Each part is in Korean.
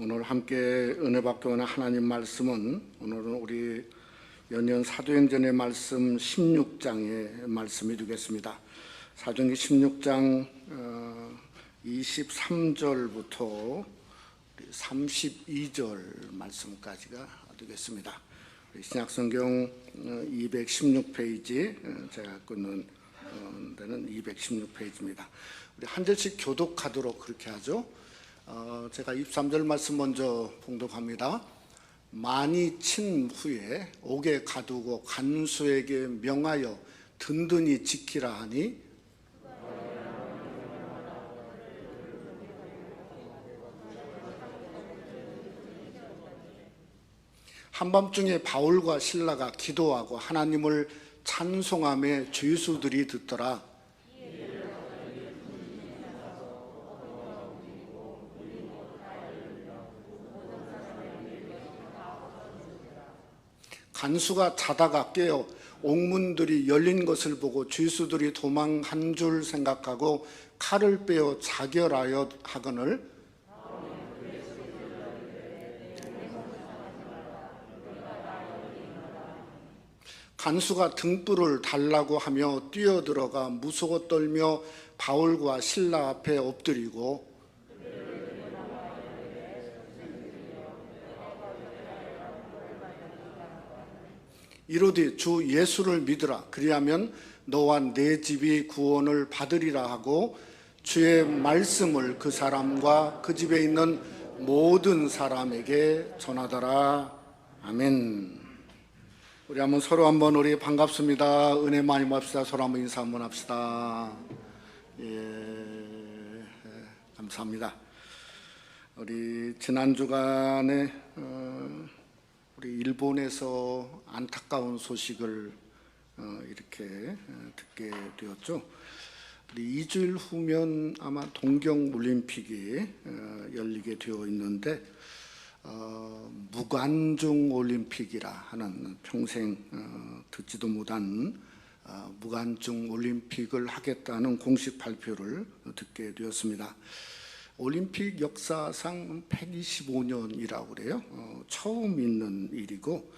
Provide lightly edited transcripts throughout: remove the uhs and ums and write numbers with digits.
오늘 함께 은혜 받고 오는 하나님 말씀은 오늘은 우리 연년 사도행전의 말씀 16장의 말씀이 되겠습니다. 사도행전 16장 23절부터 32절 말씀까지가 되겠습니다. 신약성경 216페이지, 제가 갖고 있는 데는 216페이지입니다. 우리 한 절씩 교독하도록 그렇게 하죠. 제가 23절 말씀 먼저 봉독합니다. 많이 친 후에 옥에 가두고 간수에게 명하여 든든히 지키라 하니 한밤중에 바울과 실라가 기도하고 하나님을 찬송하며 죄수들이 듣더라. 간수가 자다가 깨어 옥문들이 열린 것을 보고 죄수들이 도망한 줄 생각하고 칼을 빼어 자결하여 하거늘 간수가 등불을 달라고 하며 뛰어들어가 무서워 떨며 바울과 실라 앞에 엎드리고 이르되 주 예수를 믿으라. 그리하면 너와 내 집이 구원을 받으리라 하고 주의 말씀을 그 사람과 그 집에 있는 모든 사람에게 전하더라. 아멘. 우리 한번 서로 한번 우리 반갑습니다. 은혜 많이 받읍시다. 서로 한번 인사 한번 합시다. 감사합니다. 우리 지난 주간에 우리 일본에서 안타까운 소식을 이렇게 듣게 되었죠. 우리 2주일 후면 아마 동경 올림픽이 열리게 되어 있는데 무관중 올림픽이라 하는 평생 듣지도 못한 무관중 올림픽을 하겠다는 공식 발표를 듣게 되었습니다. 올림픽 역사상 125년이라고 그래요. 처음 있는 일이고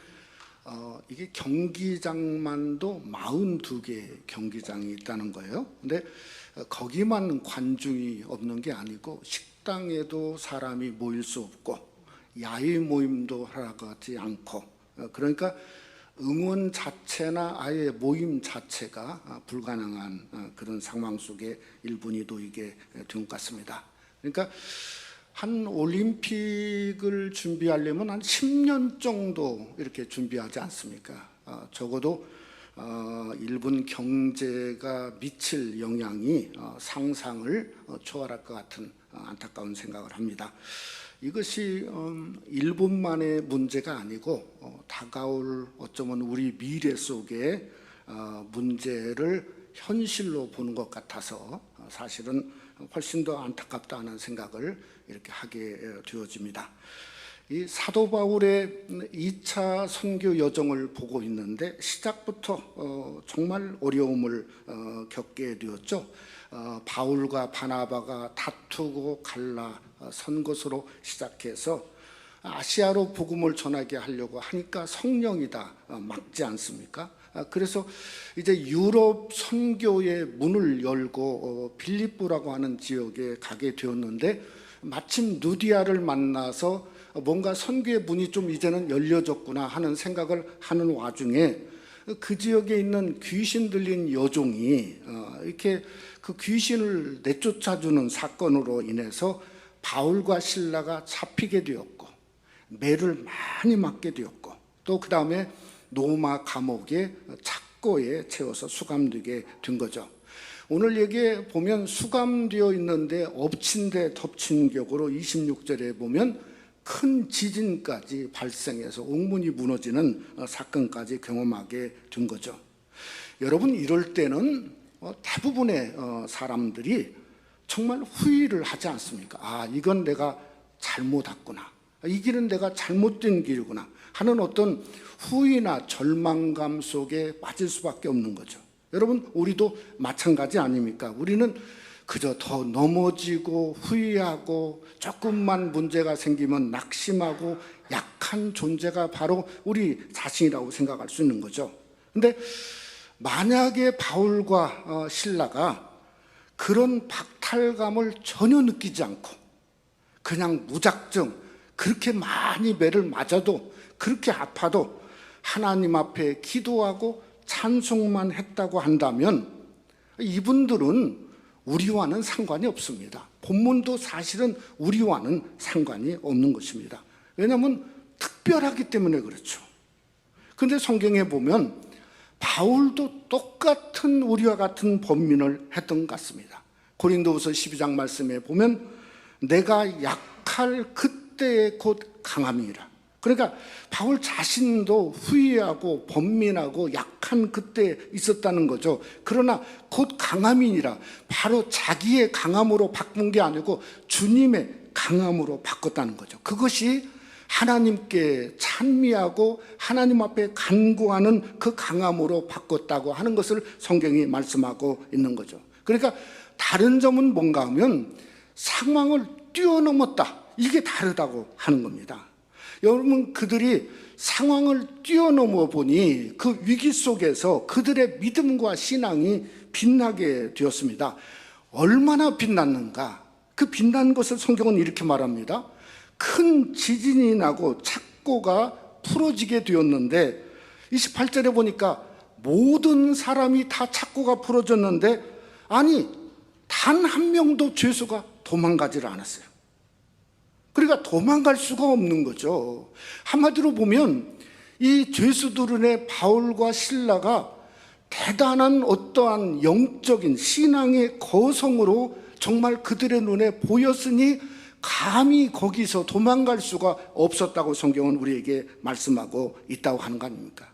이게 경기장만도 42개 경기장이 있다는 거예요. 근데 거기만 관중이 없는 게 아니고 식당에도 사람이 모일 수 없고 야외 모임도 하지 않고 그러니까 응원 자체나 아예 모임 자체가 불가능한 그런 상황 속에 일본이 놓이게 된 것 같습니다. 그러니까 한 올림픽을 준비하려면 한 10년 정도 이렇게 준비하지 않습니까? 적어도 일본 경제가 미칠 영향이 상상을 초월할 것 같은 안타까운 생각을 합니다. 이것이 일본만의 문제가 아니고 다가올 어쩌면 우리 미래 속에 문제를 현실로 보는 것 같아서 사실은 훨씬 더 안타깝다는 생각을 이렇게 하게 되어집니다. 이 사도 바울의 2차 선교 여정을 보고 있는데 시작부터 정말 어려움을 겪게 되었죠. 바울과 바나바가 다투고 갈라 선 것으로 시작해서 아시아로 복음을 전하게 하려고 하니까 성령이다 막지 않습니까? 그래서 이제 유럽 선교의 문을 열고 빌립보라고 하는 지역에 가게 되었는데 마침 누디아를 만나서 뭔가 선교의 문이 좀 이제는 열려졌구나 하는 생각을 하는 와중에 그 지역에 있는 귀신 들린 여종이 이렇게 그 귀신을 내쫓아주는 사건으로 인해서 바울과 실라가 잡히게 되었고 매를 많이 맞게 되었고 또 그 다음에 로마 감옥의 착고에 채워서 수감되게 된 거죠. 오늘 여기에 보면 수감되어 있는데 엎친 데 덮친 격으로 26절에 보면 큰 지진까지 발생해서 옥문이 무너지는 사건까지 경험하게 된 거죠. 여러분 이럴 때는 대부분의 사람들이 정말 후회를 하지 않습니까? 아, 이건 내가 잘못했구나. 이 길은 내가 잘못된 길이구나 하는 어떤 후회나 절망감 속에 빠질 수밖에 없는 거죠. 여러분 우리도 마찬가지 아닙니까? 우리는 그저 더 넘어지고 후회하고 조금만 문제가 생기면 낙심하고 약한 존재가 바로 우리 자신이라고 생각할 수 있는 거죠. 근데 만약에 바울과 실라가 그런 박탈감을 전혀 느끼지 않고 그냥 무작정 그렇게 많이 매를 맞아도 그렇게 아파도 하나님 앞에 기도하고 찬송만 했다고 한다면 이분들은 우리와는 상관이 없습니다. 본문도 사실은 우리와는 상관이 없는 것입니다. 왜냐하면 특별하기 때문에 그렇죠. 그런데 성경에 보면 바울도 똑같은 우리와 같은 범민을 했던 것 같습니다. 고린도후서 12장 말씀에 보면 내가 약할 그때에 곧 강함이라. 그러니까 바울 자신도 후회하고 번민하고 약한 그때 있었다는 거죠. 그러나 곧 강함이니라. 바로 자기의 강함으로 바꾼 게 아니고 주님의 강함으로 바꿨다는 거죠. 그것이 하나님께 찬미하고 하나님 앞에 간구하는 그 강함으로 바꿨다고 하는 것을 성경이 말씀하고 있는 거죠. 그러니까 다른 점은 뭔가 하면 상황을 뛰어넘었다. 이게 다르다고 하는 겁니다. 여러분, 그들이 상황을 뛰어넘어 보니 그 위기 속에서 그들의 믿음과 신앙이 빛나게 되었습니다. 얼마나 빛났는가? 그 빛난 것을 성경은 이렇게 말합니다. 큰 지진이 나고 착고가 풀어지게 되었는데 28절에 보니까 모든 사람이 다 착고가 풀어졌는데 아니 단 한 명도 죄수가 도망가지를 않았어요. 그러니까 도망갈 수가 없는 거죠. 한마디로 보면 이 죄수들의 바울과 실라가 대단한 어떠한 영적인 신앙의 거성으로 정말 그들의 눈에 보였으니 감히 거기서 도망갈 수가 없었다고 성경은 우리에게 말씀하고 있다고 하는 거 아닙니까?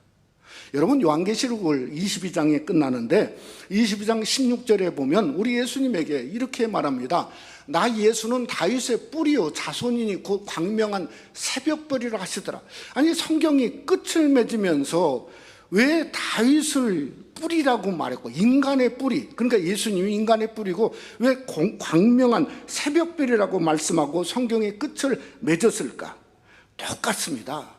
여러분, 요한계시록을 22장에 끝나는데 22장 16절에 보면 우리 예수님에게 이렇게 말합니다. 나 예수는 다윗의 뿌리요 자손이니 곧 광명한 새벽별이라 하시더라. 아니, 성경이 끝을 맺으면서 왜 다윗을 뿌리라고 말했고 인간의 뿌리, 그러니까 예수님이 인간의 뿌리고 왜 광명한 새벽별이라고 말씀하고 성경의 끝을 맺었을까? 똑같습니다.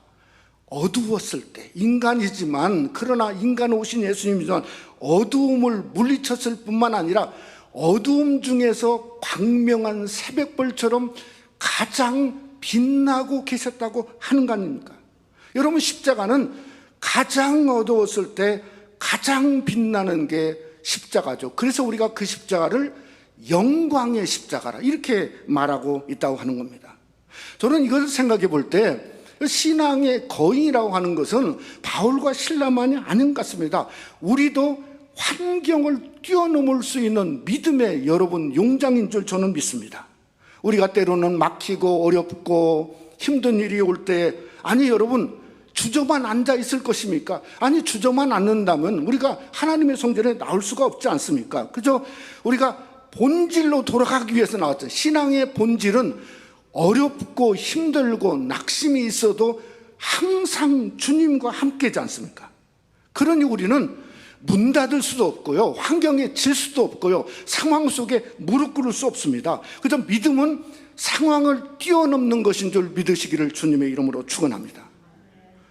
어두웠을 때 인간이지만 그러나 인간 오신 예수님이지만 어두움을 물리쳤을 뿐만 아니라 어두움 중에서 광명한 새벽별처럼 가장 빛나고 계셨다고 하는 거 아닙니까? 여러분, 십자가는 가장 어두웠을 때 가장 빛나는 게 십자가죠. 그래서 우리가 그 십자가를 영광의 십자가라 이렇게 말하고 있다고 하는 겁니다. 저는 이것을 생각해 볼 때 신앙의 거인이라고 하는 것은 바울과 실라만이 아닌 것 같습니다. 우리도 환경을 뛰어넘을 수 있는 믿음의 여러분 용장인 줄 저는 믿습니다. 우리가 때로는 막히고 어렵고 힘든 일이 올 때 아니 여러분 주저만 앉아 있을 것입니까? 아니 주저만 앉는다면 우리가 하나님의 성전에 나올 수가 없지 않습니까? 그죠? 우리가 본질로 돌아가기 위해서 나왔죠. 신앙의 본질은 어렵고 힘들고 낙심이 있어도 항상 주님과 함께지 않습니까? 그러니 우리는 문 닫을 수도 없고요, 환경에 질 수도 없고요, 상황 속에 무릎 꿇을 수 없습니다. 그래서 믿음은 상황을 뛰어넘는 것인 줄 믿으시기를 주님의 이름으로 축원합니다.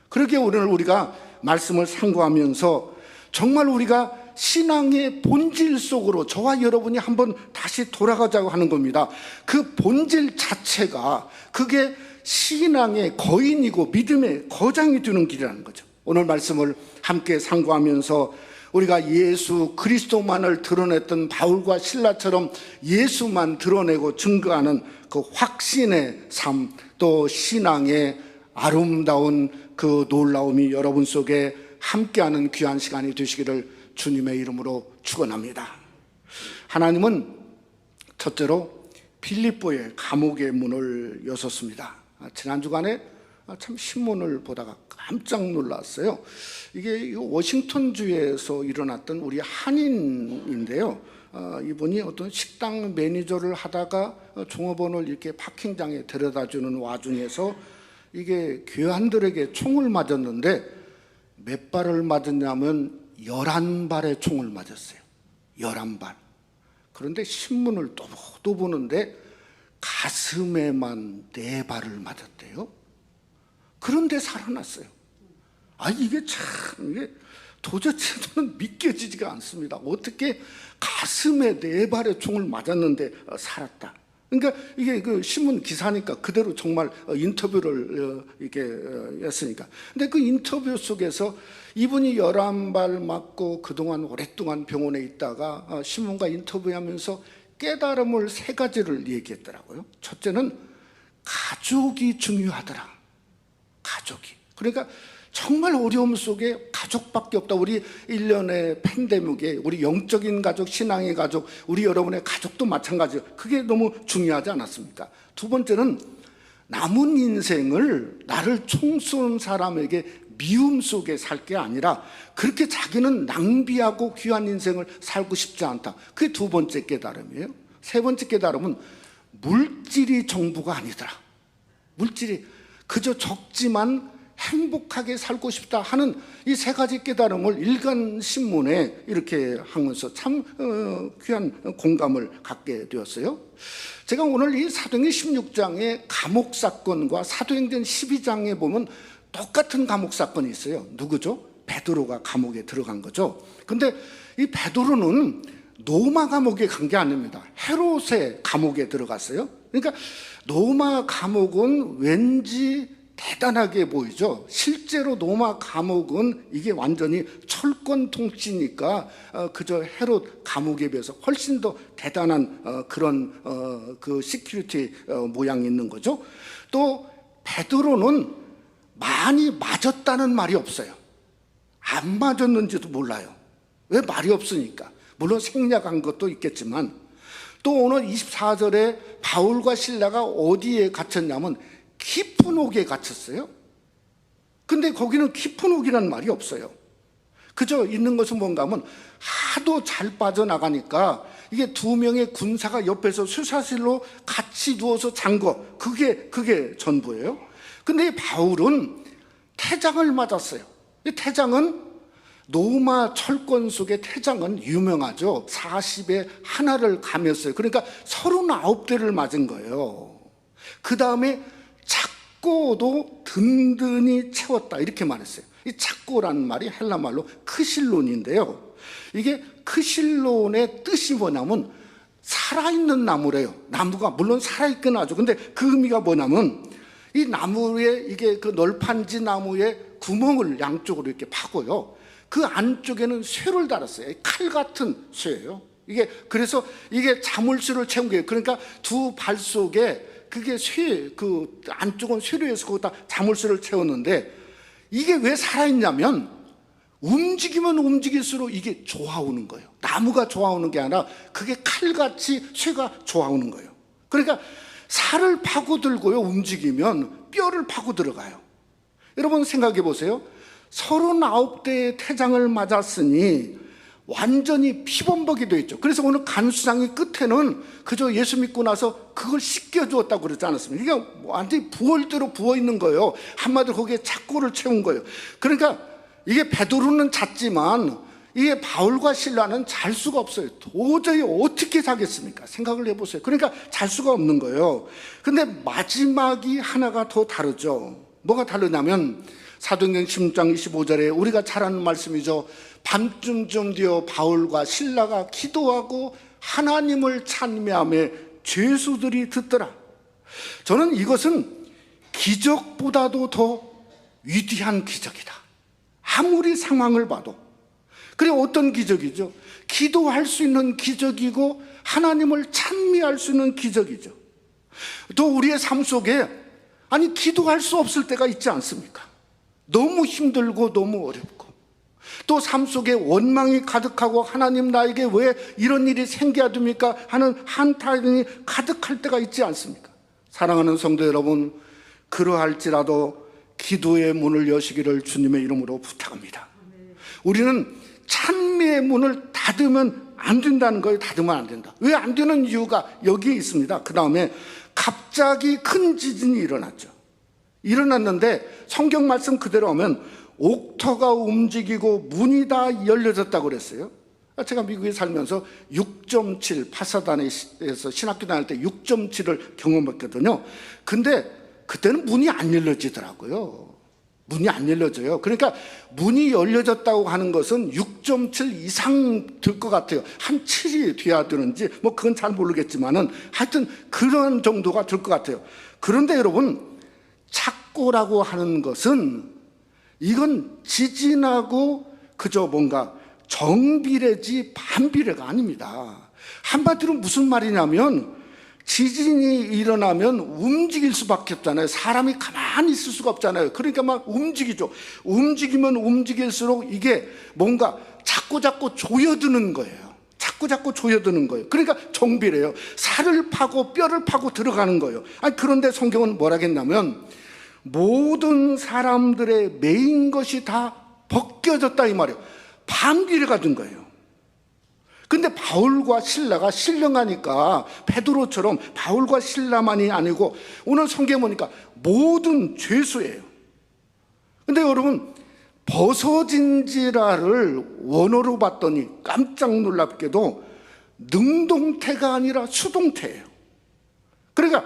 그렇게 오늘 우리가 말씀을 상고하면서 정말 우리가 신앙의 본질 속으로 저와 여러분이 한번 다시 돌아가자고 하는 겁니다. 그 본질 자체가 그게 신앙의 거인이고 믿음의 거장이 되는 길이라는 거죠. 오늘 말씀을 함께 상고하면서 우리가 예수 그리스도만을 드러냈던 바울과 실라처럼 예수만 드러내고 증거하는 그 확신의 삶, 또 신앙의 아름다운 그 놀라움이 여러분 속에 함께하는 귀한 시간이 되시기를 주님의 이름으로 축원합니다. 하나님은 첫째로 빌립보의 감옥의 문을 여셨습니다. 지난 주간에 참 신문을 보다가 깜짝 놀랐어요. 이게 워싱턴주에서 일어났던 우리 한인인데요. 이분이 어떤 식당 매니저를 하다가 종업원을 이렇게 파킹장에 데려다주는 와중에서 이게 교환들에게 총을 맞았는데 몇 발을 맞았냐면 11발의 총을 맞았어요. 11발. 그런데 신문을 또 보는데 가슴에만 4발을 맞았대요. 그런데 살아났어요. 이게 참, 이게 도대체 저는 믿겨지지가 않습니다. 어떻게 가슴에 4발의 총을 맞았는데 살았다. 그러니까 이게 그 신문 기사니까 그대로 정말 인터뷰를 이렇게 했으니까. 근데 그 인터뷰 속에서 이분이 11발 맞고 그동안 오랫동안 병원에 있다가 신문과 인터뷰하면서 깨달음을 3가지를 얘기했더라고요. 첫째는 가족이 중요하더라. 가족이. 그러니까 정말 어려움 속에 가족밖에 없다. 우리 1년의 팬데믹에 우리 영적인 가족, 신앙의 가족, 우리 여러분의 가족도 마찬가지예요. 그게 너무 중요하지 않았습니까? 두 번째는 남은 인생을 나를 총 쏜 사람에게 미움 속에 살 게 아니라 그렇게 자기는 낭비하고 귀한 인생을 살고 싶지 않다. 그게 2번째 깨달음이에요. 3번째 깨달음은 물질이 전부가 아니더라. 물질이 그저 적지만 행복하게 살고 싶다 하는 이 3가지 깨달음을 일간신문에 이렇게 하면서 참 귀한 공감을 갖게 되었어요. 제가 오늘 이 사도행전 16장의 감옥 사건과 사도행전 12장에 보면 똑같은 감옥 사건이 있어요. 누구죠? 베드로가 감옥에 들어간 거죠. 근데 이 베드로는 로마 감옥에 간 게 아닙니다. 헤롯의 감옥에 들어갔어요. 그러니까 로마 감옥은 왠지 대단하게 보이죠. 실제로 로마 감옥은 이게 완전히 철권 통치니까 그저 헤롯 감옥에 비해서 훨씬 더 대단한 그런 그 시큐리티 모양이 있는 거죠. 또 베드로는 많이 맞았다는 말이 없어요. 안 맞았는지도 몰라요. 왜? 말이 없으니까. 물론 생략한 것도 있겠지만. 또 오늘 24절에 바울과 실라가 어디에 갇혔냐면 깊은 옥에 갇혔어요. 근데 거기는 깊은 옥이라는 말이 없어요. 그저 있는 것은 뭔가 하면 하도 잘 빠져나가니까 이게 2명의 군사가 옆에서 쇠사슬로 같이 누워서 잔 거, 그게 전부예요. 근데 바울은 태장을 맞았어요. 이 태장은 로마 철권 속의 태장은 유명하죠. 40에 하나를 감였어요. 그러니까 39대를 맞은 거예요. 그 다음에 착고도 든든히 채웠다 이렇게 말했어요. 이 착고라는 말이 헬라말로 크실론인데요. 이게 크실론의 뜻이 뭐냐면 살아있는 나무래요. 나무가 물론 살아있긴 하죠. 근데 그 의미가 뭐냐면 이 나무에 이게 그 널판지 나무에 구멍을 양쪽으로 이렇게 파고요. 그 안쪽에는 쇠를 달았어요. 칼 같은 쇠예요. 이게 그래서 이게 자물쇠를 채운 거예요. 그러니까 2발 속에 그게 쇠, 그 안쪽은 쇠로 해서 거기다 자물쇠를 채웠는데 이게 왜 살아있냐면 움직이면 움직일수록 이게 좋아오는 거예요. 나무가 좋아오는 게 아니라 그게 칼같이 쇠가 좋아오는 거예요. 그러니까 살을 파고들고요, 움직이면 뼈를 파고 들어가요. 여러분 생각해 보세요. 39대의 태장을 맞았으니 완전히 피범벅이 되어 있죠. 그래서 오늘 간수장의 끝에는 그저 예수 믿고 나서 그걸 씻겨주었다고 그러지 않았습니까? 이게 완전히 부을대로 부어있는 거예요. 한마디로 거기에 착고를 채운 거예요. 그러니까 이게 베드로는 잤지만 이게 바울과 실라는 잘 수가 없어요. 도저히 어떻게 자겠습니까? 생각을 해보세요. 그러니까 잘 수가 없는 거예요. 근데 마지막이 하나가 더 다르죠. 뭐가 다르냐면 사도행전 16장 25절에 우리가 잘 아는 말씀이죠. 밤쯤 되어 바울과 실라가 기도하고 하나님을 찬미하며 죄수들이 듣더라. 저는 이것은 기적보다도 더 위대한 기적이다. 아무리 상황을 봐도. 그래 어떤 기적이죠? 기도할 수 있는 기적이고 하나님을 찬미할 수 있는 기적이죠. 또 우리의 삶 속에 기도할 수 없을 때가 있지 않습니까? 너무 힘들고 너무 어렵고 또 삶 속에 원망이 가득하고 하나님 나에게 왜 이런 일이 생겨야 됩니까? 하는 한탄이 가득할 때가 있지 않습니까? 사랑하는 성도 여러분, 그러할지라도 기도의 문을 여시기를 주님의 이름으로 부탁합니다. 우리는 찬미의 문을 닫으면 안 된다는 거예요. 닫으면 안 된다. 왜 안 되는 이유가 여기에 있습니다. 그 다음에 갑자기 큰 지진이 일어났는데 성경 말씀 그대로 하면 옥터가 움직이고 문이 다 열려졌다고 그랬어요. 제가 미국에 살면서 6.7 파사다나에서 신학교 다닐 때 6.7을 경험했거든요. 근데 그때는 문이 안 열려지더라고요. 문이 안 열려져요. 그러니까 문이 열려졌다고 하는 것은 6.7 이상 될 것 같아요. 한 7이 돼야 되는지 뭐 그건 잘 모르겠지만은 하여튼 그런 정도가 될 것 같아요. 그런데 여러분, 착고라고 하는 것은 이건 지진하고 그저 뭔가 정비례지 반비례가 아닙니다. 한마디로 무슨 말이냐면 지진이 일어나면 움직일 수밖에 없잖아요. 사람이 가만히 있을 수가 없잖아요. 그러니까 막 움직이죠. 움직이면 움직일수록 이게 뭔가 자꾸 조여드는 거예요. 자꾸 조여드는 거예요. 그러니까 정비례요. 살을 파고 뼈를 파고 들어가는 거예요. 아니, 그런데 성경은 뭐라겠냐면 모든 사람들의 매인 것이 다 벗겨졌다 이 말이에요. 반비례가 된 거예요. 근데 바울과 실라가 신령하니까 베드로처럼 바울과 실라만이 아니고 오늘 성경에 보니까 모든 죄수예요. 근데 여러분, 벗어진지라를 원어로 봤더니 깜짝 놀랍게도 능동태가 아니라 수동태예요. 그러니까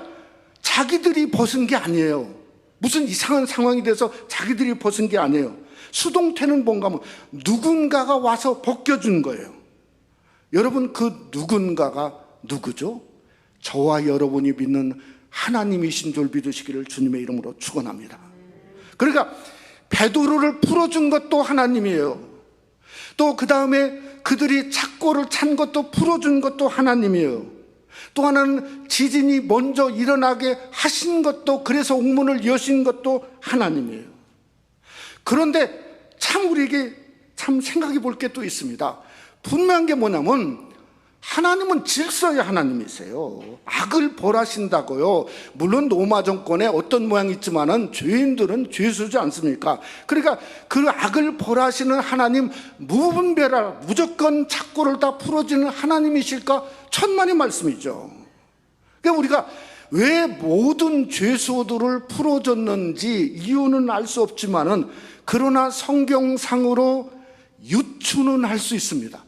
자기들이 벗은 게 아니에요. 무슨 이상한 상황이 돼서 자기들이 벗은 게 아니에요. 수동태는 뭔가 하면 누군가가 와서 벗겨준 거예요. 여러분, 그 누군가가 누구죠? 저와 여러분이 믿는 하나님이신 줄 믿으시기를 주님의 이름으로 축원합니다. 그러니까 베드로를 풀어준 것도 하나님이에요. 또 그 다음에 그들이 착고를 찬 것도 풀어준 것도 하나님이에요. 또 하나는 지진이 먼저 일어나게 하신 것도, 그래서 옥문을 여신 것도 하나님이에요. 그런데 참 우리에게 참 생각해 볼 게 또 있습니다. 분명한 게 뭐냐면 하나님은 질서의 하나님이세요. 악을 벌하신다고요. 물론 로마 정권에 어떤 모양이 있지만은 죄인들은 죄수지 않습니까? 그러니까 그 악을 벌하시는 하나님, 무분별한 무조건 착고를 다 풀어주는 하나님이실까? 천만의 말씀이죠. 그러니까 우리가 왜 모든 죄수들을 풀어줬는지 이유는 알 수 없지만은 그러나 성경상으로 유추는 할 수 있습니다.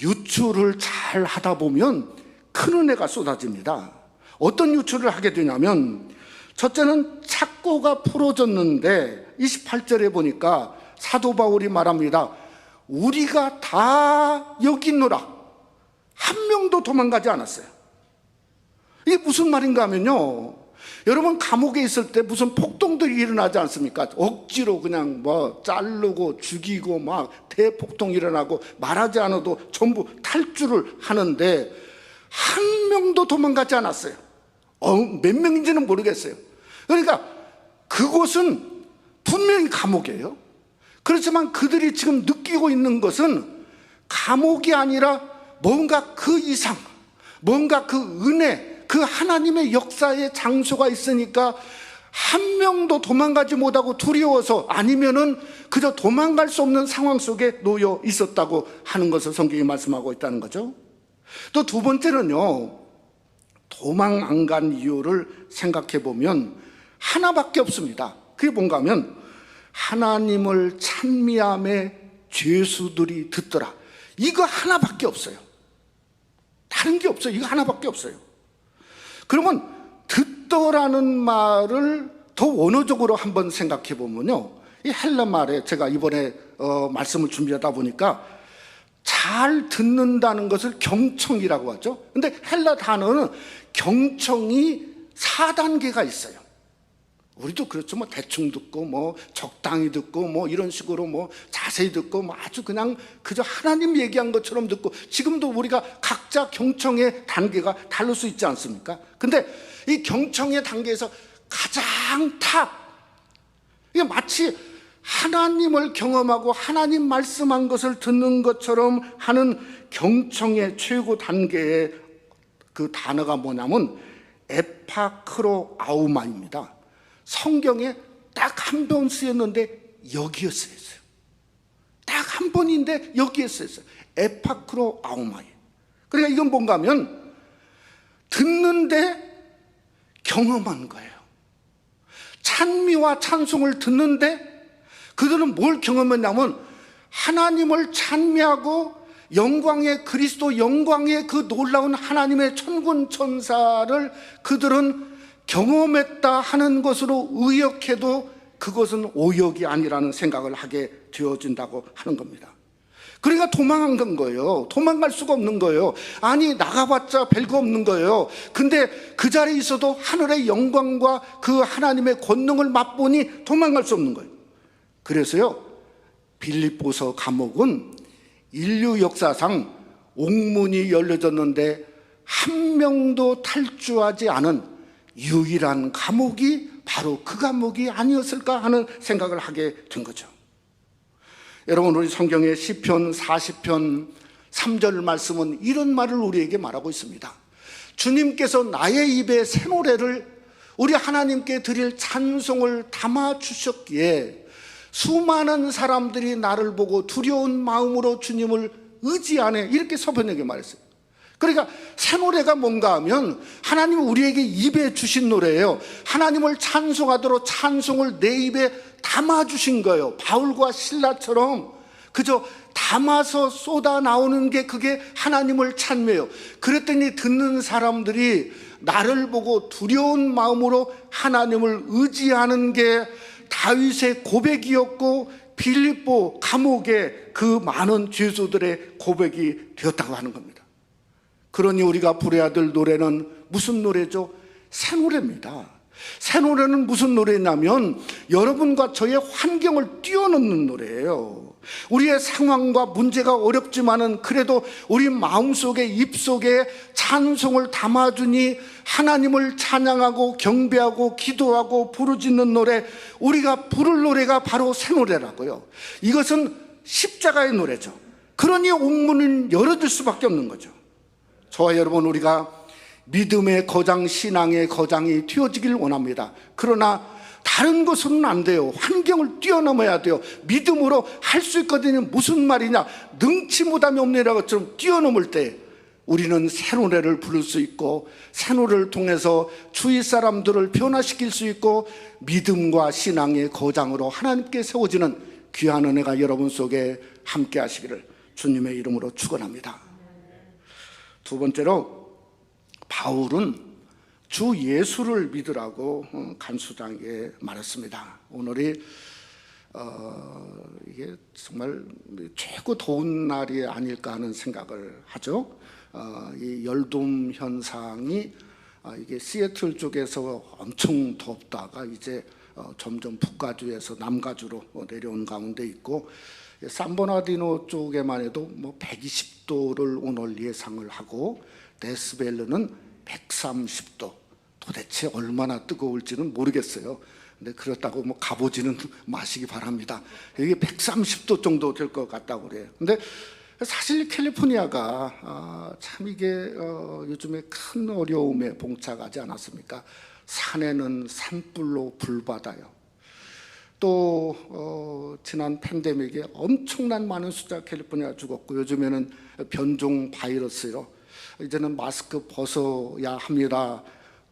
유추를 잘 하다 보면 큰 은혜가 쏟아집니다. 어떤 유추를 하게 되냐면, 첫째는 착고가 풀어졌는데 28절에 보니까 사도 바울이 말합니다. 우리가 다 여기 있노라. 한 명도 도망가지 않았어요. 이게 무슨 말인가 하면요, 여러분, 감옥에 있을 때 무슨 폭동들이 일어나지 않습니까? 억지로 그냥 뭐 자르고 죽이고 막 대폭동 일어나고 말하지 않아도 전부 탈주를 하는데 한 명도 도망가지 않았어요. 몇 명인지는 모르겠어요. 그러니까 그곳은 분명히 감옥이에요. 그렇지만 그들이 지금 느끼고 있는 것은 감옥이 아니라 뭔가 그 이상, 뭔가 그 은혜, 그 하나님의 역사의 장소가 있으니까 한 명도 도망가지 못하고 두려워서, 아니면은 그저 도망갈 수 없는 상황 속에 놓여 있었다고 하는 것을 성경이 말씀하고 있다는 거죠. 또 두 번째는요, 도망 안 간 이유를 생각해 보면 하나밖에 없습니다. 그게 뭔가 하면 하나님을 찬미함에 죄수들이 듣더라. 이거 하나밖에 없어요. 다른 게 없어요. 이거 하나밖에 없어요. 그러면 듣더라는 말을 더 원어적으로 한번 생각해 보면요, 이 헬라 말에 제가 이번에 말씀을 준비하다 보니까 잘 듣는다는 것을 경청이라고 하죠. 근데 헬라 단어는 경청이 4단계가 있어요. 우리도 그렇죠. 뭐 대충 듣고 뭐 적당히 듣고 뭐 이런 식으로 뭐 자세히 듣고 뭐 아주 그냥 그저 하나님 얘기한 것처럼 듣고, 지금도 우리가 각자 경청의 단계가 다를 수 있지 않습니까? 근데 이 경청의 단계에서 가장 탑, 이게 마치 하나님을 경험하고 하나님 말씀한 것을 듣는 것처럼 하는 경청의 최고 단계의 그 단어가 뭐냐면 에파크로 아우마입니다. 성경에 딱 한 번 쓰였는데 여기에 쓰였어요. 딱 한 번인데 여기에 쓰였어요. 에파크로 아우마이. 그러니까 이건 뭔가 하면 듣는데 경험한 거예요. 찬미와 찬송을 듣는데 그들은 뭘 경험했냐면 하나님을 찬미하고 영광의 그리스도, 영광의 그 놀라운 하나님의 천군 천사를 그들은 경험했다 하는 것으로 의역해도 그것은 오역이 아니라는 생각을 하게 되어진다고 하는 겁니다. 그러니까 도망한 건 거예요. 도망갈 수가 없는 거예요. 아니, 나가봤자 별거 없는 거예요. 근데 그 자리에 있어도 하늘의 영광과 그 하나님의 권능을 맛보니 도망갈 수 없는 거예요. 그래서요, 빌립보서 감옥은 인류 역사상 옥문이 열려졌는데 한 명도 탈주하지 않은 유일한 감옥이 바로 그 감옥이 아니었을까 하는 생각을 하게 된 거죠. 여러분, 우리 성경의 시편 40편 3절 말씀은 이런 말을 우리에게 말하고 있습니다. 주님께서 나의 입에 새 노래를, 우리 하나님께 드릴 찬송을 담아주셨기에 수많은 사람들이 나를 보고 두려운 마음으로 주님을 의지하네, 이렇게 서번역에 말했어요. 그러니까 새 노래가 뭔가 하면 하나님은 우리에게 입에 주신 노래예요. 하나님을 찬송하도록 찬송을 내 입에 담아주신 거예요. 바울과 실라처럼 그저 담아서 쏟아 나오는 게 그게 하나님을 찬미해요. 그랬더니 듣는 사람들이 나를 보고 두려운 마음으로 하나님을 의지하는 게 다윗의 고백이었고 빌립보 감옥의 그 많은 죄수들의 고백이 되었다고 하는 겁니다. 그러니 우리가 부르어야 될 노래는 무슨 노래죠? 새 노래입니다. 새 노래는 무슨 노래냐면 여러분과 저의 환경을 뛰어넘는 노래예요. 우리의 상황과 문제가 어렵지만은 그래도 우리 마음속에, 입속에 찬송을 담아주니 하나님을 찬양하고 경배하고 기도하고 부르짖는 노래, 우리가 부를 노래가 바로 새 노래라고요. 이것은 십자가의 노래죠. 그러니 옥문은 열어줄 수밖에 없는 거죠. 저와 여러분, 우리가 믿음의 거장, 신앙의 거장이 되어지길 원합니다. 그러나 다른 것은 안 돼요. 환경을 뛰어넘어야 돼요. 믿음으로 할 수 있거든요. 무슨 말이냐, 능치 못함이 없느라고 것처럼 뛰어넘을 때 우리는 새 노래를 부를 수 있고 새 노래를 통해서 주위 사람들을 변화시킬 수 있고 믿음과 신앙의 거장으로 하나님께 세워지는 귀한 은혜가 여러분 속에 함께 하시기를 주님의 이름으로 축원합니다. 두 번째로, 바울은 주 예수를 믿으라고 간수장에게 말했습니다. 오늘이 이게 정말 최고 더운 날이 아닐까 하는 생각을 하죠. 이 열돔 현상이 이게 시애틀 쪽에서 엄청 덥다가 이제 점점 북가주에서 남가주로 내려온 가운데 있고, 산버나디노 쪽에만 해도 뭐 120도를 오늘 예상을 하고 데스밸리는 130도, 도대체 얼마나 뜨거울지는 모르겠어요. 근데 그렇다고 뭐 가보지는 마시기 바랍니다. 이게 130도 정도 될 것 같다고 그래요. 근데 사실 캘리포니아가 참 이게 요즘에 큰 어려움에 봉착하지 않았습니까? 산에는 산불로 불받아요. 또 지난 팬데믹에 엄청난 많은 숫자 캘리포니아 죽었고, 요즘에는 변종 바이러스로 이제는 마스크 벗어야 합니다.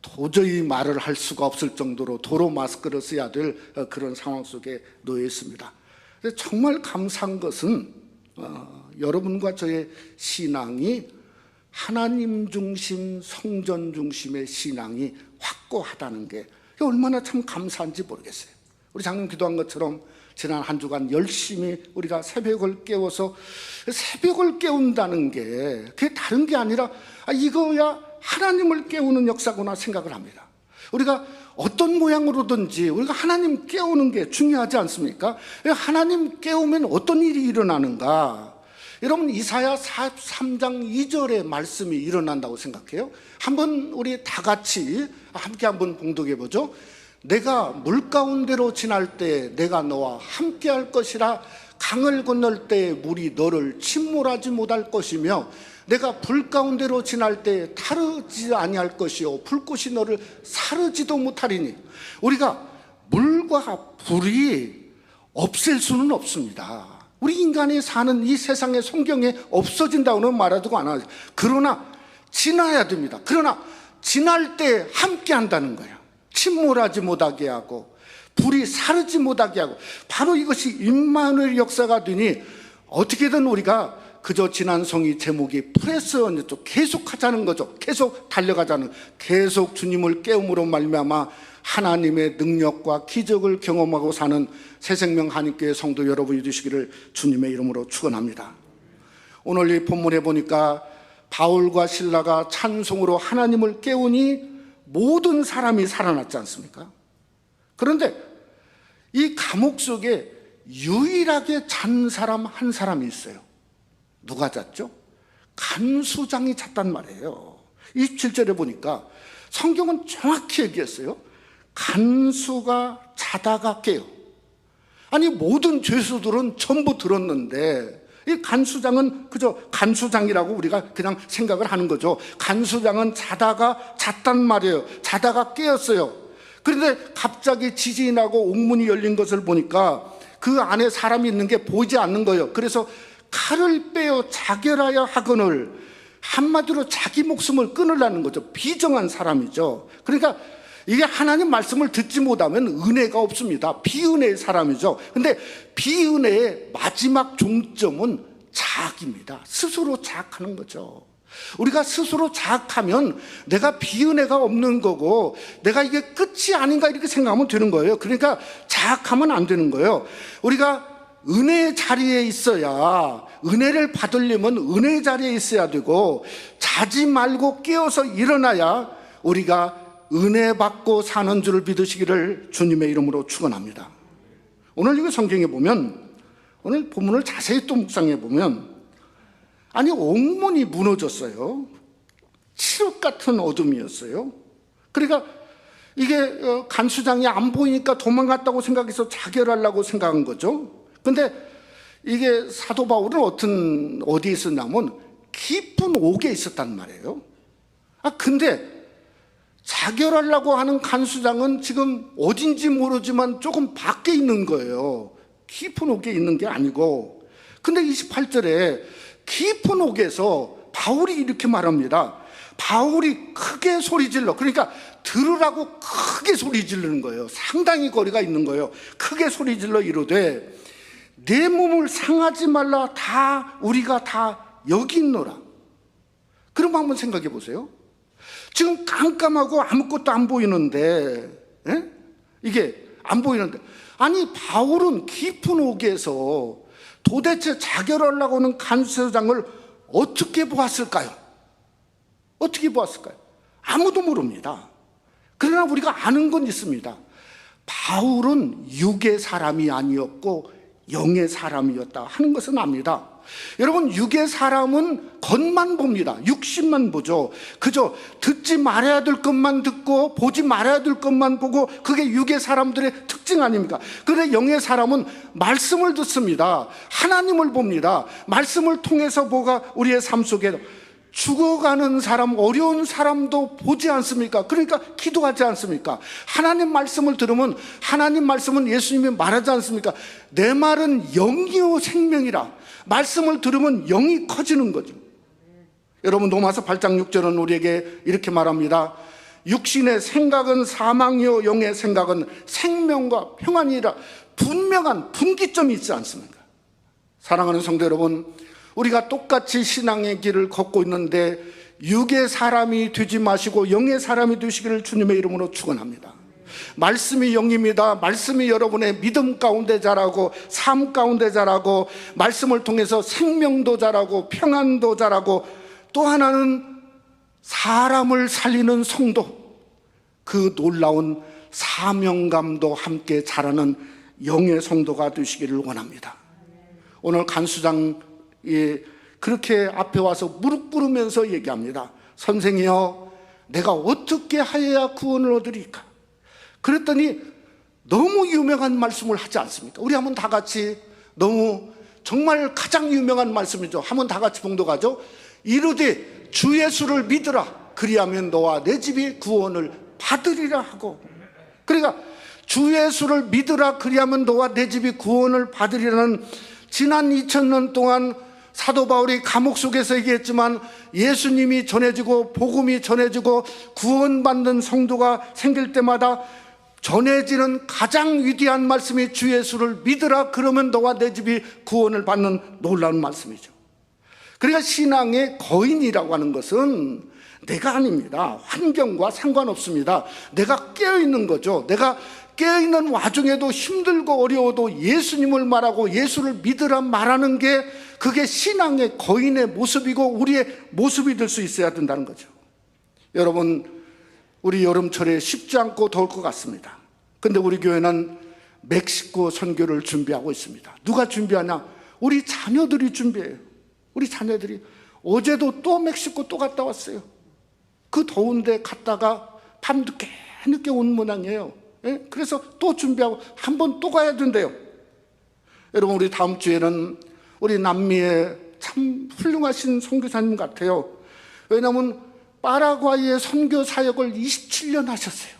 도저히 말을 할 수가 없을 정도로 도로 마스크를 써야 될 그런 상황 속에 놓여 있습니다. 정말 감사한 것은 여러분과 저의 신앙이 하나님 중심, 성전 중심의 신앙이 확고하다는 게 얼마나 참 감사한지 모르겠어요. 우리 장님 기도한 것처럼 지난 한 주간 열심히 우리가 새벽을 깨워서, 새벽을 깨운다는 게 그게 다른 게 아니라 이거야 하나님을 깨우는 역사구나 생각을 합니다. 우리가 어떤 모양으로든지 우리가 하나님 깨우는 게 중요하지 않습니까? 하나님 깨우면 어떤 일이 일어나는가? 여러분, 이사야 43장 2절의 말씀이 일어난다고 생각해요. 한번 우리 다 같이 함께 한번 봉독해 보죠. 내가 물 가운데로 지날 때 내가 너와 함께 할 것이라. 강을 건널 때 물이 너를 침몰하지 못할 것이며 내가 불 가운데로 지날 때 타르지 아니할 것이요 불꽃이 너를 사르지도 못하리니. 우리가 물과 불이 없앨 수는 없습니다. 우리 인간이 사는 이 세상의 성경에 없어진다고는 말하지도 않아요. 그러나 지나야 됩니다. 그러나 지날 때 함께 한다는 거예요. 침몰하지 못하게 하고 불이 사르지 못하게 하고, 바로 이것이 임마누엘 역사가 되니 어떻게든 우리가 그저 지난 송이 제목이 프레스였죠. 계속 하자는 거죠. 계속 달려가자는, 계속 주님을 깨움으로 말미암아 하나님의 능력과 기적을 경험하고 사는 새생명 한인교회 성도 여러분이 되시기를 주님의 이름으로 축원합니다. 오늘 이 본문에 보니까 바울과 실라가 찬송으로 하나님을 깨우니 모든 사람이 살아났지 않습니까? 그런데 이 감옥 속에 유일하게 잔 사람 한 사람이 있어요. 누가 잤죠? 간수장이 잤단 말이에요. 27절에 보니까 성경은 정확히 얘기했어요. 간수가 자다가 깨요. 아니, 모든 죄수들은 전부 들었는데 이 간수장은 그저 간수장이라고 우리가 그냥 생각을 하는 거죠. 간수장은 자다가 잤단 말이에요. 자다가 깨었어요. 그런데 갑자기 지진이 나고 옥문이 열린 것을 보니까 그 안에 사람이 있는 게 보이지 않는 거예요. 그래서 칼을 빼어 자결하여 하거늘, 한마디로 자기 목숨을 끊으려는 거죠. 비정한 사람이죠. 그러니까 이게 하나님 말씀을 듣지 못하면 은혜가 없습니다. 비은혜의 사람이죠. 근데 비은혜의 마지막 종점은 자학입니다. 스스로 자학하는 거죠. 우리가 스스로 자학하면 내가 비은혜가 없는 거고 내가 이게 끝이 아닌가 이렇게 생각하면 되는 거예요. 그러니까 자학하면 안 되는 거예요. 우리가 은혜의 자리에 있어야, 은혜를 받으려면 은혜의 자리에 있어야 되고, 자지 말고 깨어서 일어나야 우리가 은혜 받고 사는 줄을 믿으시기를 주님의 이름으로 축원합니다. 오늘 이거 성경에 보면, 오늘 본문을 자세히 또 묵상해 보면, 아니, 옥문이 무너졌어요. 칠흑 같은 어둠이었어요. 그러니까 이게 간수장이 안 보이니까 도망갔다고 생각해서 자결하려고 생각한 거죠. 근데 이게 사도 바울은 어디에 있었냐면 깊은 옥에 있었단 말이에요. 근데 자결하려고 하는 간수장은 지금 어딘지 모르지만 조금 밖에 있는 거예요. 깊은 옥에 있는 게 아니고. 근데 28절에 깊은 옥에서 바울이 이렇게 말합니다. 바울이 크게 소리 질러, 그러니까 들으라고 크게 소리 지르는 거예요. 상당히 거리가 있는 거예요. 크게 소리 질러 이르되 내 몸을 상하지 말라, 우리가 다 여기 있노라. 그럼 한번 생각해 보세요. 지금 깜깜하고 아무것도 안 보이는데, 이게 안 보이는데, 아니, 바울은 깊은 옥에서 도대체 자결하려고 하는 간수장을 어떻게 보았을까요? 어떻게 보았을까요? 아무도 모릅니다. 그러나 우리가 아는 건 있습니다. 바울은 육의 사람이 아니었고 영의 사람이었다 하는 것은 압니다. 여러분, 육의 사람은 겉만 봅니다. 육신만 보죠. 그저 듣지 말아야 될 것만 듣고 보지 말아야 될 것만 보고, 그게 육의 사람들의 특징 아닙니까? 그런데 영의 사람은 말씀을 듣습니다. 하나님을 봅니다. 말씀을 통해서 뭐가 우리의 삶 속에 죽어가는 사람, 어려운 사람도 보지 않습니까? 그러니까 기도하지 않습니까? 하나님 말씀을 들으면, 하나님 말씀은 예수님이 말하지 않습니까? 내 말은 영이요 생명이라. 말씀을 들으면 영이 커지는 거죠. 여러분, 로마서 8장 6절은 우리에게 이렇게 말합니다. 육신의 생각은 사망이요 영의 생각은 생명과 평안이라. 분명한 분기점이 있지 않습니까? 사랑하는 성도 여러분, 우리가 똑같이 신앙의 길을 걷고 있는데 육의 사람이 되지 마시고 영의 사람이 되시기를 주님의 이름으로 축원합니다. 말씀이 영입니다. 말씀이 여러분의 믿음 가운데 자라고, 삶 가운데 자라고, 말씀을 통해서 생명도 자라고 평안도 자라고, 또 하나는 사람을 살리는 성도, 그 놀라운 사명감도 함께 자라는 영의 성도가 되시기를 원합니다. 오늘 간수장 그렇게 앞에 와서 무릎 꿇으면서 얘기합니다. 선생이여, 내가 어떻게 하여야 구원을 얻으리까? 그랬더니 너무 유명한 말씀을 하지 않습니까? 우리 한번 다 같이, 너무 정말 가장 유명한 말씀이죠. 한번 다 같이 봉독하죠. 이르되 주 예수를 믿으라, 그리하면 너와 내 집이 구원을 받으리라 하고. 그러니까 주 예수를 믿으라, 그리하면 너와 내 집이 구원을 받으리라는, 지난 2000년 동안 사도 바울이 감옥 속에서 얘기했지만 예수님이 전해지고 복음이 전해지고 구원받는 성도가 생길 때마다 전해지는 가장 위대한 말씀이 주 예수를 믿으라, 그러면 너와 내 집이 구원을 받는 놀라운 말씀이죠. 그러니까 신앙의 거인이라고 하는 것은 내가 아닙니다. 환경과 상관없습니다. 내가 깨어있는 거죠. 내가 깨어있는 와중에도 힘들고 어려워도 예수님을 말하고 예수를 믿으라 말하는 게 그게 신앙의 거인의 모습이고 우리의 모습이 될 수 있어야 된다는 거죠. 여러분, 우리 여름철에 쉽지 않고 더울 것 같습니다. 근데 우리 교회는 멕시코 선교를 준비하고 있습니다. 누가 준비하냐? 우리 자녀들이 준비해요. 우리 자녀들이 어제도 또 멕시코 또 갔다 왔어요. 그 더운데 갔다가 밤 늦게 온 모양이에요. 그래서 또 준비하고 한 번 또 가야 된대요. 여러분, 우리 다음 주에는 우리 남미에 참 훌륭하신 선교사님 같아요. 왜냐하면 파라과이의 선교 사역을 27년 하셨어요.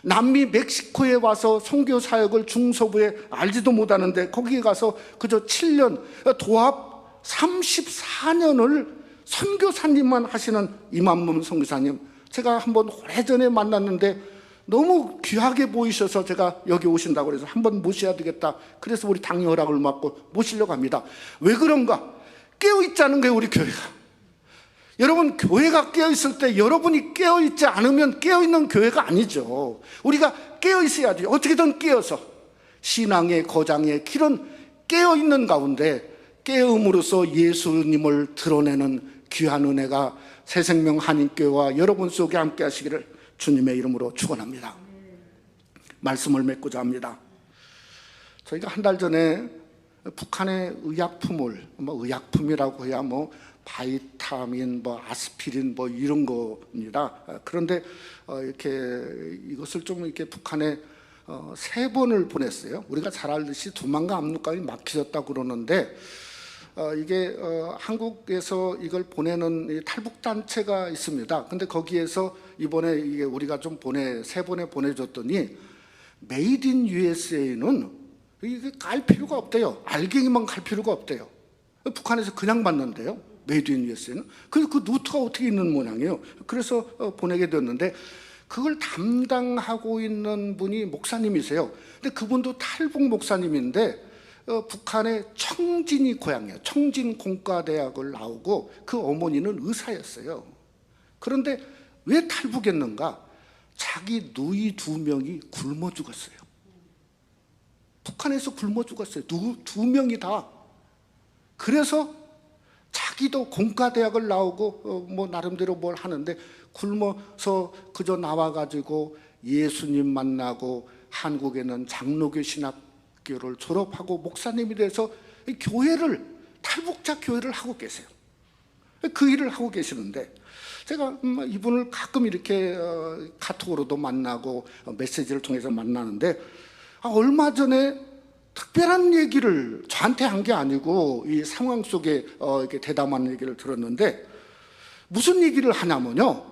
남미 멕시코에 와서 선교 사역을 중서부에 알지도 못하는데 거기에 가서 그저 7년, 도합 34년을 선교사님만 하시는 이만문 선교사님, 제가 한번 오래전에 만났는데 너무 귀하게 보이셔서 제가 여기 오신다고 그래서 한번 모셔야 되겠다. 그래서 우리 당의 허락을 받고 모시려고 합니다. 왜 그런가? 깨어있자는 거예요, 우리 교회가. 여러분, 교회가 깨어있을 때 여러분이 깨어있지 않으면 깨어있는 교회가 아니죠. 우리가 깨어있어야 돼요. 어떻게든 깨어서 신앙의 거장의 길은 깨어있는 가운데 깨음으로써 예수님을 드러내는 귀한 은혜가 새생명 한인교회와 여러분 속에 함께 하시기를 주님의 이름으로 축원합니다. 말씀을 맺고자 합니다. 저희가 한 달 전에 북한의 의약품을, 의약품이라고 해야 바이타민, 아스피린 이런 겁니다. 그런데 이렇게 이것을 좀 이렇게 북한에 3번을 보냈어요. 우리가 잘 알듯이 두만강 압록강이 막히셨다고 그러는데 이게 한국에서 이걸 보내는 탈북단체가 있습니다. 근데 거기에서 이번에 이게 우리가 좀 3번에 보내줬더니 메이드 인 USA는 이게 깔 필요가 없대요. 알갱이만 갈 필요가 없대요. 북한에서 그냥 받는데요, 메이드 인 USA는. 그래서 그 노트가 어떻게 있는 모양이에요. 그래서 보내게 됐는데 그걸 담당하고 있는 분이 목사님이세요. 근데 그분도 탈북 목사님인데 북한의 청진이 고향이에요. 청진 공과대학을 나오고 그 어머니는 의사였어요. 그런데 왜 탈북했는가? 자기 누이 2명이 굶어 죽었어요. 북한에서 굶어 죽었어요. 두 명이 다. 그래서 자기도 공과대학을 나오고 나름대로 뭘 하는데 굶어서 그저 나와가지고 예수님 만나고 한국에는 장로교 신학교를 졸업하고 목사님이 돼서 교회를, 탈북자 교회를 하고 계세요. 그 일을 하고 계시는데 제가 이분을 가끔 이렇게 카톡으로도 만나고 메시지를 통해서 만나는데 얼마 전에 특별한 얘기를 저한테 한 게 아니고 이 상황 속에 이렇게 대담한 얘기를 들었는데 무슨 얘기를 하냐면요,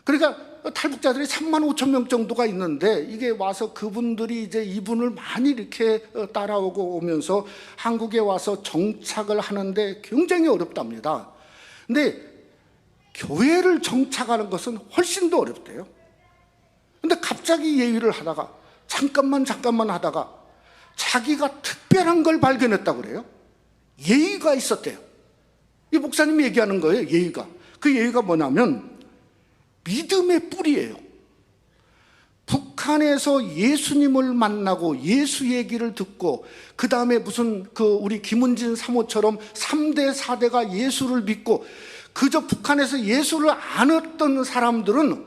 그러니까 탈북자들이 3만 5천 명 정도가 있는데 이게 와서 그분들이 이제 이분을 많이 이렇게 따라오고 오면서 한국에 와서 정착을 하는데 굉장히 어렵답니다. 근데 교회를 정착하는 것은 훨씬 더 어렵대요. 근데 갑자기 예의를 하다가 잠깐만 하다가 자기가 특별한 걸 발견했다고 그래요. 예의가 있었대요. 이 목사님이 얘기하는 거예요, 예의가. 그 예의가 뭐냐면 믿음의 뿌리예요. 북한에서 예수님을 만나고 예수 얘기를 듣고 그 다음에 무슨 우리 김은진 사모처럼 3대 4대가 예수를 믿고 그저 북한에서 예수를 안 했던 사람들은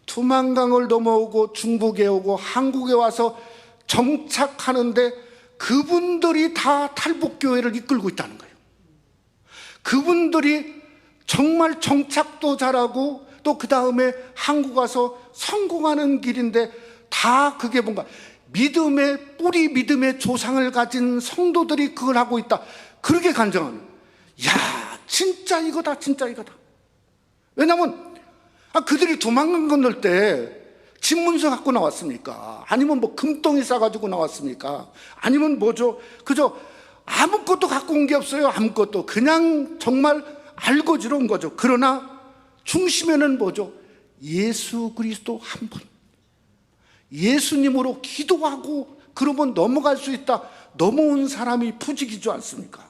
두만강을 넘어오고 중국에 오고 한국에 와서 정착하는데 그분들이 다 탈북교회를 이끌고 있다는 거예요. 그분들이 정말 정착도 잘하고 또 그 다음에 한국 와서 성공하는 길인데 다 그게 뭔가 믿음의 뿌리, 믿음의 조상을 가진 성도들이 그걸 하고 있다. 그렇게 간증하는, 야, 진짜 이거다, 진짜 이거다. 왜냐면 그들이 도망간 건널 때 집문서 갖고 나왔습니까? 아니면 금덩이 싸가지고 나왔습니까? 아니면 뭐죠? 그저 아무것도 갖고 온 게 없어요. 아무것도. 그냥 정말 알고지로 온 거죠. 그러나 중심에는 뭐죠? 예수 그리스도 한 분. 예수님으로 기도하고 그러면 넘어갈 수 있다. 넘어온 사람이 부지기지 않습니까?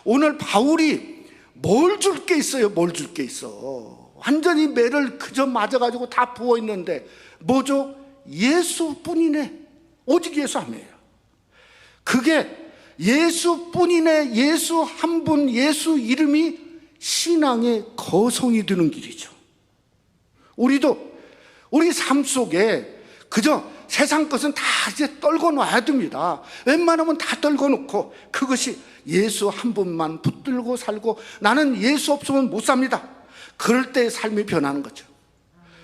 오늘 바울이 뭘 줄 게 있어요? 뭘 줄 게 있어? 완전히 매를 그저 맞아가지고 다 부어있는데 뭐죠? 예수뿐이네. 오직 예수 하나예요. 그게 예수뿐이네. 예수 한 분, 예수 이름이 신앙의 거성이 되는 길이죠. 우리도 우리 삶 속에 그저 세상 것은 다 이제 떨궈 놔야 됩니다. 웬만하면 다 떨궈 놓고 그것이 예수 한 분만 붙들고 살고 나는 예수 없으면 못 삽니다. 그럴 때 삶이 변하는 거죠.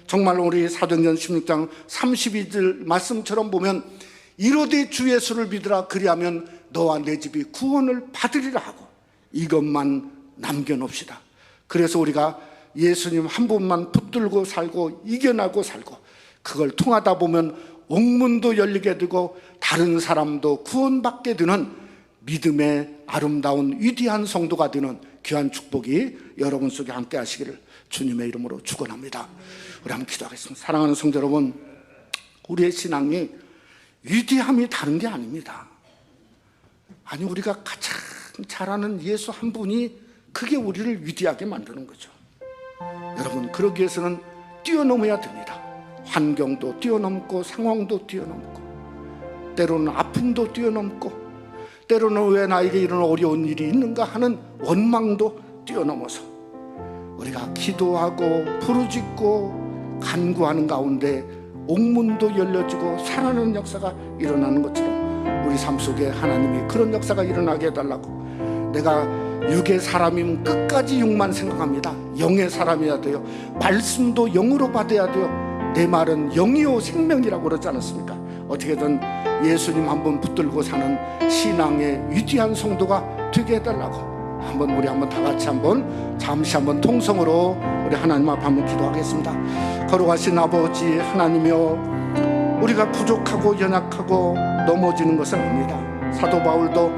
정말 우리 사도행전 16장 32절 말씀처럼 보면 이르되 주 예수를 믿으라 그리하면 너와 내 집이 구원을 받으리라 하고 이것만 남겨놓읍시다. 그래서 우리가 예수님 한 분만 붙들고 살고 이겨나고 살고 그걸 통하다 보면 옥문도 열리게 되고 다른 사람도 구원받게 되는 믿음의 아름다운 위대한 성도가 되는 귀한 축복이 여러분 속에 함께 하시기를 주님의 이름으로 축원합니다. 우리 한번 기도하겠습니다. 사랑하는 성도 여러분, 우리의 신앙이 위대함이 다른 게 아닙니다. 아니, 우리가 가장 잘 아는 예수 한 분이 그게 우리를 위대하게 만드는 거죠. 여러분, 그러기 위해서는 뛰어넘어야 됩니다. 환경도 뛰어넘고 상황도 뛰어넘고 때로는 아픔도 뛰어넘고 때로는 왜 나에게 이런 어려운 일이 있는가 하는 원망도 뛰어넘어서 우리가 기도하고 부르짖고 간구하는 가운데 옥문도 열려지고 살아나는 역사가 일어나는 것처럼 우리 삶 속에 하나님이 그런 역사가 일어나게 해달라고. 내가 육의 사람이면 끝까지 육만 생각합니다. 영의 사람이어야 돼요. 말씀도 영으로 받아야 돼요. 내 말은 영이요 생명이라고 그러지 않았습니까? 어떻게든 예수님 한 번 붙들고 사는 신앙의 위대한 성도가 되게 해달라고. 우리 한번 다 같이 잠시 통성으로 우리 하나님 앞에 한번 기도하겠습니다. 거룩하신 아버지 하나님이여, 우리가 부족하고 연약하고 넘어지는 것을 압니다. 사도 바울도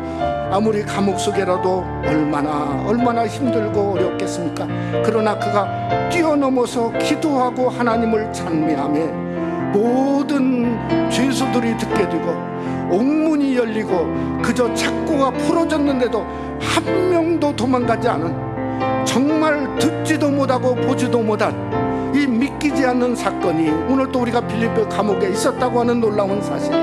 아무리 감옥 속에라도 얼마나 힘들고 어렵겠습니까? 그러나 그가 뛰어넘어서 기도하고 하나님을 찬미하며 모든 죄수들이 듣게 되고 옥문이 열리고 그저 착고가 풀어졌는데도 한 명도 도망가지 않은, 정말 듣지도 못하고 보지도 못한 이 믿기지 않는 사건이 오늘 또 우리가 빌립보 감옥에 있었다고 하는 놀라운 사실이,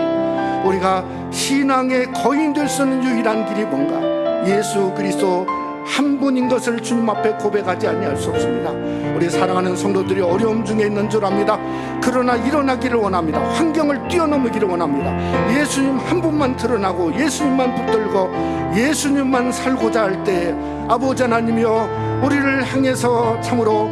우리가 신앙의 거인 될 수 있는 유일한 길이 뭔가? 예수 그리스도 한 분인 것을 주님 앞에 고백하지 아니할 수 없습니다. 우리 사랑하는 성도들이 어려움 중에 있는 줄 압니다. 그러나 일어나기를 원합니다. 환경을 뛰어넘기를 원합니다. 예수님 한 분만 드러나고 예수님만 붙들고 예수님만 살고자 할 때 아버지 하나님이여, 우리를 향해서 참으로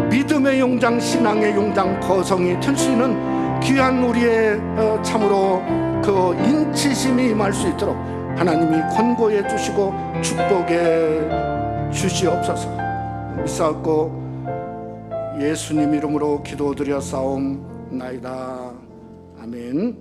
믿음의 용장, 신앙의 용장, 거성이 될 수 있는 귀한 우리의 참으로 그 인치심이 임할 수 있도록 하나님이 권고해 주시고 축복해 주시옵소서. 믿사옵고 예수님 이름으로 기도드려 싸움나이다. 아멘.